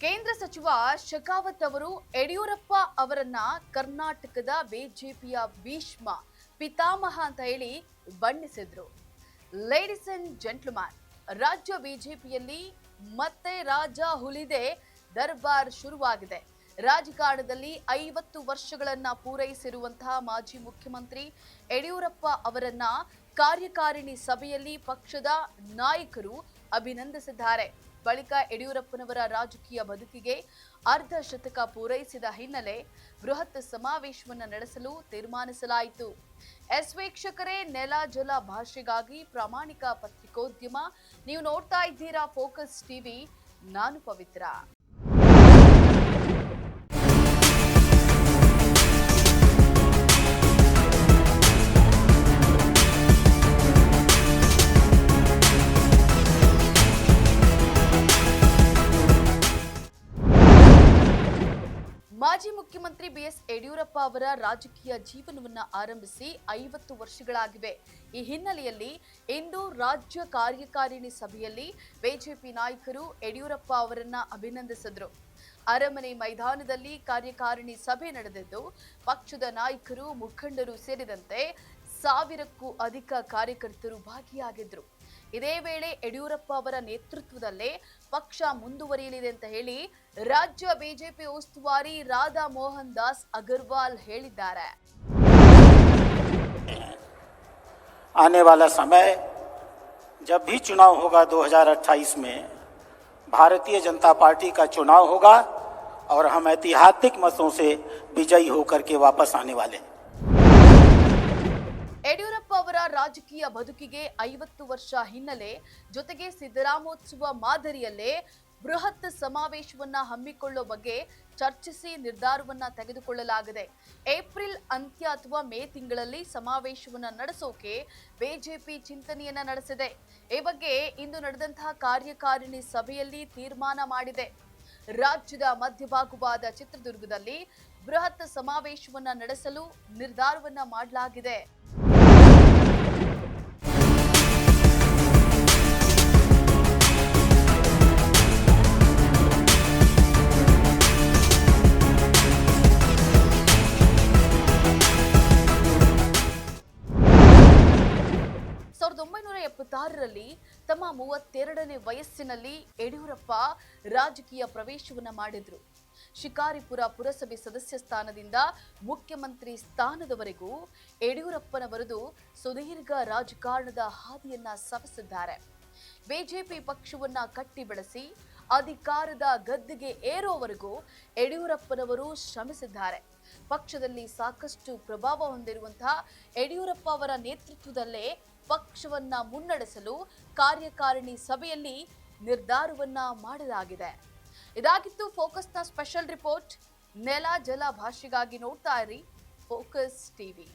ಕೇಂದ್ರ ಸಚಿವ ಶೆಖಾವತ್ ಅವರು ಯಡಿಯೂರಪ್ಪ ಅವರನ್ನ ಕರ್ನಾಟಕದ ಬಿಜೆಪಿಯ ಭೀಷ್ಮ ಪಿತಾಮಹ ಅಂತ ಹೇಳಿ ಬಣ್ಣಿಸಿದ್ರು. ಲೇಡೀಸ್ ಅಂಡ್ ಜೆಂಟ್ಲ್ಮ್ಯಾನ್, ರಾಜ್ಯ ಬಿಜೆಪಿಯಲ್ಲಿ ಮತ್ತೆ ರಾಜ ಹುಲಿದೆ ದರ್ಬಾರ್ ಶುರುವಾಗಿದೆ. ರಾಜಕಾರಣದಲ್ಲಿ 50 ವರ್ಷಗಳನ್ನ ಪೂರೈಸಿರುವಂತಹ ಮಾಜಿ ಮುಖ್ಯಮಂತ್ರಿ ಯಡಿಯೂರಪ್ಪ ಅವರನ್ನ ಕಾರ್ಯಕಾರಿಣಿ ಸಭೆಯಲ್ಲಿ ಪಕ್ಷದ ನಾಯಕರು ಅಭಿನಂದಿಸಿದ್ದಾರೆ. ಬಳಿಕ ಯಡಿಯೂರಪ್ಪನವರ ರಾಜಕೀಯ ಬದುಕಿಗೆ ಅರ್ಧ ಶತಕ ಪೂರೈಸಿದ ಹಿನ್ನೆಲೆ ಬೃಹತ್ ಸಮಾವೇಶವನ್ನು ನಡೆಸಲು ತೀರ್ಮಾನಿಸಲಾಯಿತು. ವೀಕ್ಷಕರೇ, ನೆಲ ಜಲ ಭಾಷೆಗಾಗಿ ಪ್ರಾಮಾಣಿಕ ಪತ್ರಿಕೋದ್ಯಮ. ನೀವು ನೋಡ್ತಾ ಇದ್ದೀರಾ ಫೋಕಸ್ ಟಿವಿ. ನಾನು ಪವಿತ್ರ. ಮಾಜಿ ಮುಖ್ಯಮಂತ್ರಿ ಬಿಎಸ್ ಯಡಿಯೂರಪ್ಪ ಅವರ ರಾಜಕೀಯ ಜೀವನವನ್ನು ಆರಂಭಿಸಿ 50 ವರ್ಷಗಳಾಗಿವೆ. ಈ ಹಿನ್ನೆಲೆಯಲ್ಲಿ ಇಂದು ರಾಜ್ಯ ಕಾರ್ಯಕಾರಿಣಿ ಸಭೆಯಲ್ಲಿ ಬಿಜೆಪಿ ನಾಯಕರು ಯಡಿಯೂರಪ್ಪ ಅವರನ್ನ ಅಭಿನಂದಿಸಿದರು. ಅರಮನೆ ಮೈದಾನದಲ್ಲಿ ಕಾರ್ಯಕಾರಿಣಿ ಸಭೆ ನಡೆದಿದ್ದು, ಪಕ್ಷದ ನಾಯಕರು, ಮುಖಂಡರು ಸೇರಿದಂತೆ 1000ಕ್ಕೂ ಅಧಿಕ ಕಾರ್ಯಕರ್ತರು ಭಾಗಿಯಾಗಿದ್ದರು. ಇದೇ ವೇಳೆ ಯಡಿಯೂರಪ್ಪ ಅವರ ನೇತೃತ್ವದಲ್ಲೇ ಪಕ್ಷ ಮುಂದುವರಿಯಲಿದೆ ಅಂತ ಹೇಳಿ ರಾಜ್ಯ ಬಿಜೆಪಿ ಉಸ್ತುವಾರಿ ರಾಧಾ ಮೋಹನ್ ದಾಸ್ अग्रवाल ಹೇಳಿದ್ದಾರೆ. आने वाला समय जब भी चुनाव होगा 2028 में भारतीय जनता पार्टी का चुनाव होगा और हम ऐतिहासिक मतों से विजयी होकर के वापस आने वाले. ಯಡಿಯೂರಪ್ಪ ಅವರ ರಾಜಕೀಯ ಬದುಕಿಗೆ 50 ವರ್ಷ ಹಿನ್ನೆಲೆ ಜೊತೆಗೆ ಸಿದ್ದರಾಮೋತ್ಸವ ಮಾದರಿಯಲ್ಲೇ ಬೃಹತ್ ಸಮಾವೇಶವನ್ನ ಹಮ್ಮಿಕೊಳ್ಳೋ ಬಗ್ಗೆ ಚರ್ಚಿಸಿ ನಿರ್ಧಾರವನ್ನ ತೆಗೆದುಕೊಳ್ಳಲಾಗಿದೆ. ಏಪ್ರಿಲ್ ಅಂತ್ಯ ಅಥವಾ ಮೇ ತಿಂಗಳಲ್ಲಿ ಸಮಾವೇಶವನ್ನ ನಡೆಸೋಕೆ ಬಿಜೆಪಿ ಚಿಂತನೆಯನ್ನ ನಡೆಸಿದೆ. ಈ ಬಗ್ಗೆ ಇಂದು ನಡೆದಂತಹ ಕಾರ್ಯಕಾರಿಣಿ ಸಭೆಯಲ್ಲಿ ತೀರ್ಮಾನ ಮಾಡಿದೆ. ರಾಜ್ಯದ ಮಧ್ಯಭಾಗವಾದ ಚಿತ್ರದುರ್ಗದಲ್ಲಿ ಬೃಹತ್ ಸಮಾವೇಶವನ್ನ ನಡೆಸಲು ನಿರ್ಧಾರವನ್ನ ಮಾಡಲಾಗಿದೆ. ರಲ್ಲಿ ತಮ್ಮ 32ನೇ ವಯಸ್ಸಿನಲ್ಲಿ ಯಡಿಯೂರಪ್ಪ ರಾಜಕೀಯ ಪ್ರವೇಶವನ್ನ ಮಾಡಿದ್ರು. ಶಿಕಾರಿಪುರ ಪುರಸಭೆ ಸದಸ್ಯ ಸ್ಥಾನದಿಂದ ಮುಖ್ಯಮಂತ್ರಿ ಸ್ಥಾನದವರೆಗೂ ಯಡಿಯೂರಪ್ಪನವರದು ಸುದೀರ್ಘ ರಾಜಕಾರಣದ ಹಾದಿಯನ್ನ ಸವೆಸಿದ್ದಾರೆ. ಬಿಜೆಪಿ ಪಕ್ಷವನ್ನ ಕಟ್ಟಿ ಬೆಳೆಸಿ ಅಧಿಕಾರದ ಗದ್ದುಗೆ ಏರೋವರೆಗೂ ಯಡಿಯೂರಪ್ಪನವರು ಶ್ರಮಿಸಿದ್ದಾರೆ. ಪಕ್ಷದಲ್ಲಿ ಸಾಕಷ್ಟು ಪ್ರಭಾವ ಹೊಂದಿರುವಂತಹ ಯಡಿಯೂರಪ್ಪ ಅವರ ನೇತೃತ್ವದಲ್ಲೇ ಪಕ್ಷವನ್ನ ಮುನ್ನಡೆಸಲು ಕಾರ್ಯಕಾರಿಣಿ ಸಭೆಯಲ್ಲಿ ನಿರ್ಧಾರವನ್ನ ಮಾಡಲಾಗಿದೆ. ಇದಾಗಿತ್ತು ಫೋಕಸ್ನ ಸ್ಪೆಷಲ್ ರಿಪೋರ್ಟ್. ನೆಲ ಜಲ ಭಾಷೆಗಾಗಿ ನೋಡ್ತಾ ಇರಿ ಫೋಕಸ್ ಟಿವಿ.